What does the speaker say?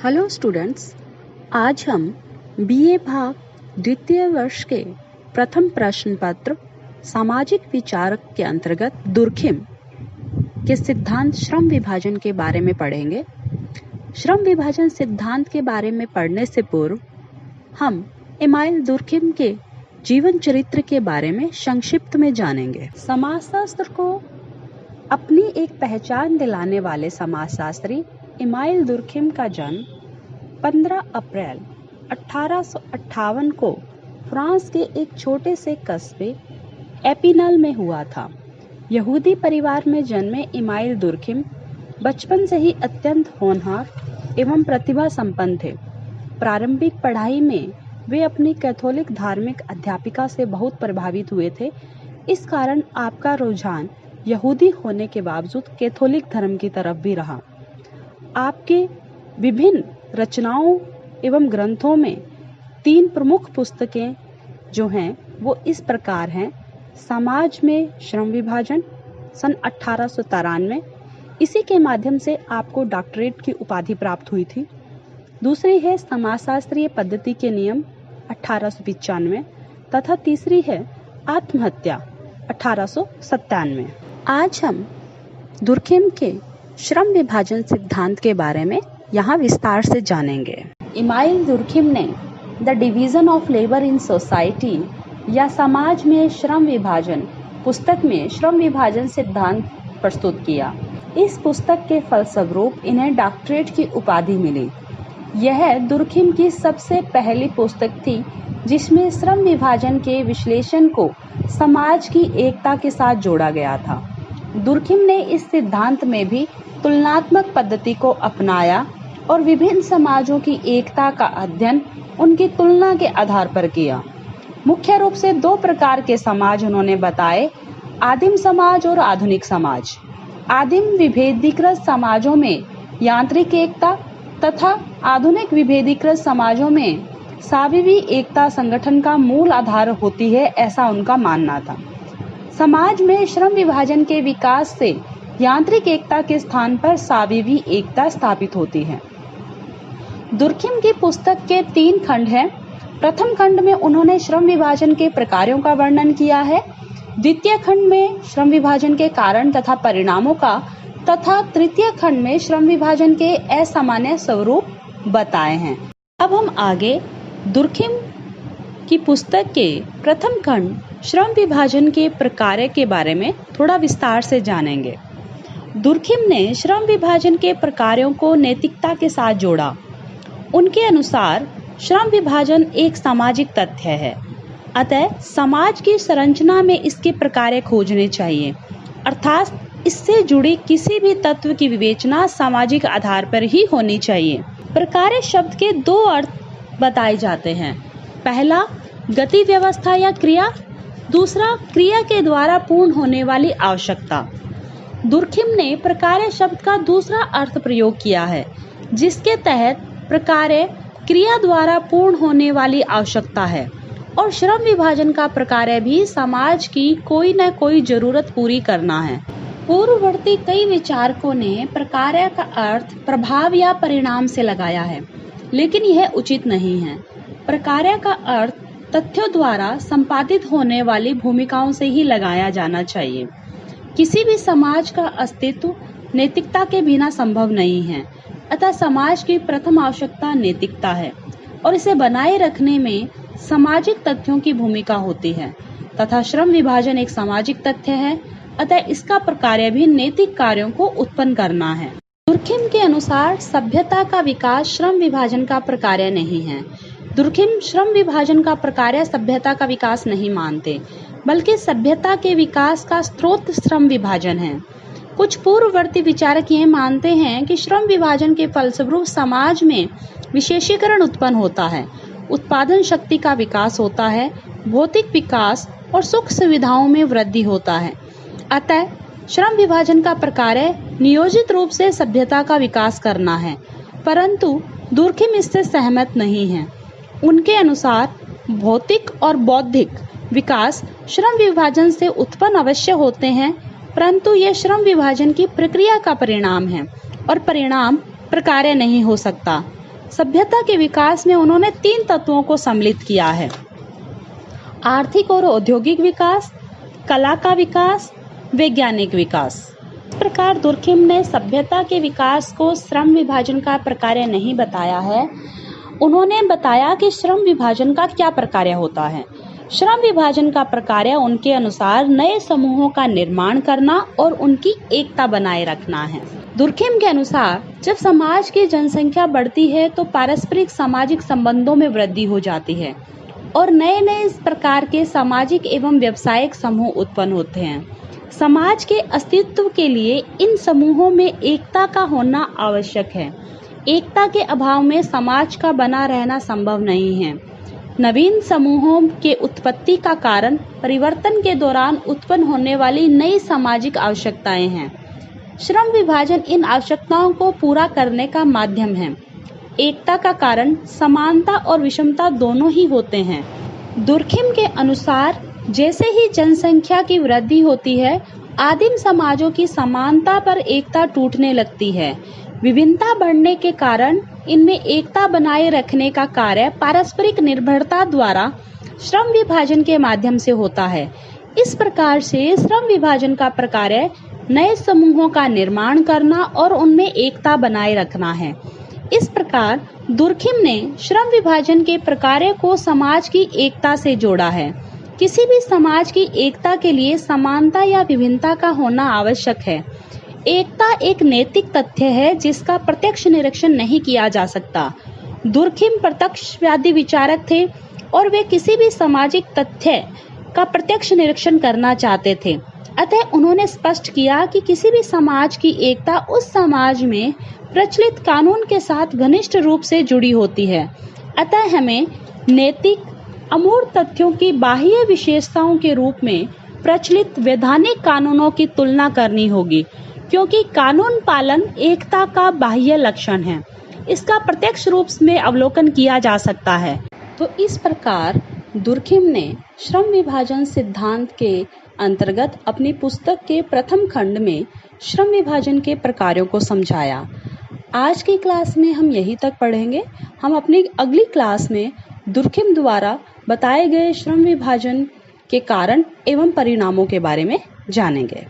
Hello students, आज हम BA भाग द्वितीय वर्ष के प्रथम प्रश्न पत्र सामाजिक विचारक के अंतर्गत दुर्खिम के सिद्धांत श्रम विभाजन के बारे में पढ़ेंगे। श्रम विभाजन सिद्धांत के बारे में पढ़ने से पूर्व हम एमाइल दुर्खिम के जीवन चरित्र के बारे में संक्षिप्त में जानेंगे। समाजशास्त्र को अपनी एक पहचान दिलाने वाले समाजशास्त्री एमाइल दुर्खिम का जन्म 15 अप्रैल 1858 को फ्रांस के एक छोटे से कस्बे एपिनल में हुआ था। यहूदी परिवार में जन्मे एमाइल दुर्खिम बचपन से ही अत्यंत होनहार एवं प्रतिभा संपन्न थे। प्रारंभिक पढ़ाई में वे अपनी कैथोलिक धार्मिक अध्यापिका से बहुत प्रभावित हुए थे। इस कारण आपका रुझान यहूदी होने के बावजूद कैथोलिक धर्म की तरफ भी रहा। आपके विभिन्न रचनाओं एवं ग्रंथों में 3 प्रमुख पुस्तकें जो हैं वो इस प्रकार हैं। समाज में श्रम विभाजन सन 1893, इसी के माध्यम से आपको डॉक्टरेट की उपाधि प्राप्त हुई थी। दूसरी है समाजशास्त्रीय पद्धति के नियम 1895 तथा तीसरी है आत्महत्या 1897। आज हम दुर्खिम के श्रम विभाजन सिद्धांत के बारे में यहाँ विस्तार से जानेंगे। एमाइल दुर्खिम ने the division of labour in society या समाज में श्रम विभाजन पुस्तक में श्रम विभाजन सिद्धांत प्रस्तुत किया। इस पुस्तक के फलस्वरूप इन्हें डॉक्टरेट की उपाधि मिली। यह दुर्खिम की सबसे पहली पुस्तक थी जिसमें श्रम विभाजन के विश्लेषण को समाज की एकता के साथ जोड़ा गया था। दुर्खिम ने इस सिद्धांत में भी तुलनात्मक पद्धति को अपनाया और विभिन्न समाजों की एकता का अध्ययन उनकी तुलना के आधार पर किया। मुख्य रूप से 2 प्रकार के समाज उन्होंने बताए, आदिम समाज और आधुनिक समाज। आदिम विभेदीकृत समाजों में यांत्रिक एकता तथा आधुनिक विभेदीकृत समाजों में साविवी एकता संगठन का मूल आधार होती है, ऐसा उनका मानना था। समाज में श्रम विभाजन के विकास से यांत्रिक एकता के स्थान पर साविवी एकता स्थापित होती है। दुर्खिम की पुस्तक के 3 खंड हैं। प्रथम खंड में उन्होंने श्रम विभाजन के प्रकारों का वर्णन किया है। द्वितीय खंड में श्रम विभाजन के कारण तथा परिणामों का तथा तृतीय खंड में श्रम विभाजन के असामान्य स्वरूप बताए हैं। अब हम आगे दुर्खिम की पुस्तक के प्रथम खंड श्रम विभाजन के प्रकार के बारे में थोड़ा विस्तार से जानेंगे। दुर्खिम ने श्रम विभाजन के प्रकारों को नैतिकता के साथ जोड़ा। उनके अनुसार श्रम विभाजन एक सामाजिक तथ्य है, अतः समाज की संरचना में इसके प्रकार खोजने चाहिए, अर्थात इससे जुड़ी किसी भी तत्व की विवेचना सामाजिक आधार पर ही होनी चाहिए। प्रकार शब्द के 2 अर्थ बताए जाते हैं। पहला गति व्यवस्था या क्रिया, दूसरा क्रिया के द्वारा पूर्ण होने वाली आवश्यकता। दुर्खिम ने प्रकार शब्द का दूसरा अर्थ प्रयोग किया है, जिसके तहत प्रकार क्रिया द्वारा पूर्ण होने वाली आवश्यकता है और श्रम विभाजन का प्रकार भी समाज की कोई न कोई जरूरत पूरी करना है। पूर्ववर्ती कई विचारकों ने प्रकार का अर्थ प्रभाव या परिणाम से लगाया है, लेकिन यह उचित नहीं है। प्रकार का अर्थ तथ्यों द्वारा संपादित होने वाली भूमिकाओं से ही लगाया जाना चाहिए। किसी भी समाज का अस्तित्व नैतिकता के बिना संभव नहीं है, अतः समाज की प्रथम आवश्यकता नैतिकता है और इसे बनाए रखने में सामाजिक तथ्यों की भूमिका होती है तथा श्रम विभाजन एक सामाजिक तथ्य है, अतः इसका प्रकार भी नैतिक कार्यों को उत्पन्न करना है। दुर्खिम के अनुसार सभ्यता का विकास श्रम विभाजन का प्रकार नहीं है। दुर्खिम श्रम विभाजन का प्रकार सभ्यता का विकास नहीं मानते, बल्कि सभ्यता के विकास का स्रोत श्रम विभाजन है। कुछ पूर्ववर्ती विचारक यह मानते हैं कि श्रम विभाजन के फलस्वरूप समाज में विशेषीकरण उत्पन्न होता है, उत्पादन शक्ति का विकास होता है, भौतिक विकास और सुख सुविधाओं में वृद्धि होता है। अतः श्रम विभाजन का प्रकार नियोजित रूप से सभ्यता का विकास करना है, परंतु दुर्खिम इससे सहमत नहीं है। उनके अनुसार भौतिक और बौद्धिक विकास श्रम विभाजन से उत्पन्न अवश्य होते हैं, परंतु यह श्रम विभाजन की प्रक्रिया का परिणाम है और परिणाम प्रकार्य नहीं हो सकता। सभ्यता के विकास में उन्होंने 3 तत्वों को सम्मिलित किया है: आर्थिक और औद्योगिक विकास, कला का विकास, वैज्ञानिक विकास। इस प्रकार दुर्खिम ने सभ्यता के विकास को श्रम विभाजन का प्रक्रिया नहीं बताया है। उन्होंने बताया कि श्रम विभाजन का क्या प्रक्रिया होता है। श्रम विभाजन का प्रक्रिया उनके अनुसार नए समूहों का निर्माण करना और उनकी एकता बनाए रखना है। दुर्खिम के अनुसार जब समाज की जनसंख्या बढ़ती है तो पारस्परिक सामाजिक संबंधों में वृद्धि हो जाती है और नए नए इस प्रकार के सामाजिक एवं व्यावसायिक समूह उत्पन्न होते हैं। समाज के अस्तित्व के लिए इन समूहों में एकता का होना आवश्यक है। एकता के अभाव में समाज का बना रहना संभव नहीं है। नवीन समूहों के उत्पत्ति का कारण परिवर्तन के दौरान उत्पन्न होने वाली नई सामाजिक आवश्यकताएं हैं। श्रम विभाजन इन आवश्यकताओं को पूरा करने का माध्यम है। एकता का कारण समानता और विषमता दोनों ही होते हैं। दुर्खिम के अनुसार जैसे ही जनसंख्या की वृद्धि होती है, आदिम समाजों की समानता पर एकता टूटने लगती है। विभिन्नता बढ़ने के कारण इनमें एकता बनाए रखने का कार्य पारस्परिक निर्भरता द्वारा श्रम विभाजन के माध्यम से होता है। इस प्रकार से श्रम विभाजन का प्रक्रिया नए समूहों का निर्माण करना और उनमें एकता बनाए रखना है। इस प्रकार दुर्खिम ने श्रम विभाजन के प्रक्रिया को समाज की एकता से जोड़ा है। किसी भी समाज की एकता के लिए समानता या विभिन्नता का होना आवश्यक है। एकता एक नैतिक तथ्य है जिसका प्रत्यक्ष निरीक्षण नहीं किया जा सकता। दुर्खिम प्रत्यक्षवादी विचारक थे और वे किसी भी सामाजिक तथ्य का प्रत्यक्ष निरीक्षण करना चाहते थे। अतः उन्होंने स्पष्ट किया कि किसी भी समाज की एकता उस समाज में प्रचलित कानून के साथ घनिष्ठ रूप से जुड़ी होती है। अतः हमें नैतिक अमूर्त तथ्यों की बाह्य विशेषताओं के रूप में प्रचलित वैधानिक कानूनों की तुलना करनी होगी, क्योंकि कानून पालन एकता का बाह्य लक्षण है। इसका प्रत्यक्ष रूप में अवलोकन किया जा सकता है। तो इस प्रकार दुर्खिम ने श्रम विभाजन सिद्धांत के अंतर्गत अपनी पुस्तक के प्रथम खंड में श्रम विभाजन के प्रकारों को समझाया। आज की क्लास में हम यहीं तक पढ़ेंगे। हम अपनी अगली क्लास में दुर्खिम द्वारा बताए गए श्रम विभाजन के कारण एवं परिणामों के बारे में जानेंगे।